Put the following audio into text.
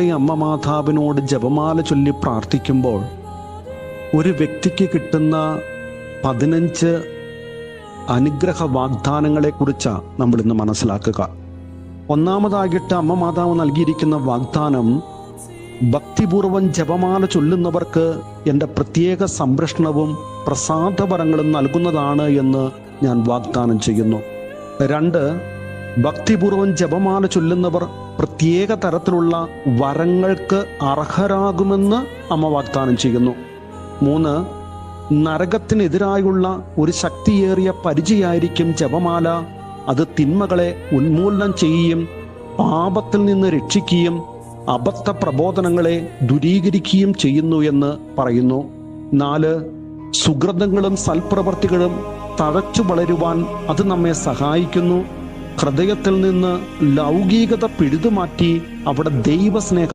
അമ്മ മാതാവിനോട് ജപമാല ചൊല്ലി പ്രാർത്ഥിക്കുമ്പോൾ ഒരു വ്യക്തിക്ക് കിട്ടുന്ന 15 അനുഗ്രഹ വാഗ്ദാനങ്ങളെക്കുറിച്ചാണ് നമ്മൾ ഇന്ന് മനസ്സിലാക്കുക. ഒന്നാമതായിട്ട് അമ്മ മാതാവ് നൽകിയിരിക്കുന്ന വാഗ്ദാനം, ഭക്തിപൂർവം ജപമാല ചൊല്ലുന്നവർക്ക് എൻ്റെ പ്രത്യേക സംരക്ഷണവും പ്രസാദവരങ്ങളും നൽകുന്നതാണ് എന്ന് ഞാൻ വാഗ്ദാനം ചെയ്യുന്നു. 2, ഭക്തിപൂർവം ജപമാല ചൊല്ലുന്നവർ പ്രത്യേക തരത്തിലുള്ള വരങ്ങൾക്ക് അർഹരാകുമെന്ന് അമ്മ വാഗ്ദാനം ചെയ്യുന്നു. 3, നരകത്തിനെതിരായുള്ള ഒരു ശക്തിയേറിയ പരിചയായിരിക്കും ജപമാല. അത് തിന്മകളെ ഉന്മൂലനം ചെയ്യുകയും പാപത്തിൽ നിന്ന് രക്ഷിക്കുകയും അബദ്ധ പ്രബോധനങ്ങളെ ദൂരീകരിക്കുകയും ചെയ്യുന്നു എന്ന് പറയുന്നു. 4, സുകൃതങ്ങളും സൽപ്രവർത്തികളും തഴച്ചു വളരുവാൻ അത് നമ്മെ സഹായിക്കുന്നു. ഹൃദയത്തിൽ നിന്ന് ലൗകികത പിഴുതുമാറ്റി അവിടെ ദൈവസ്നേഹം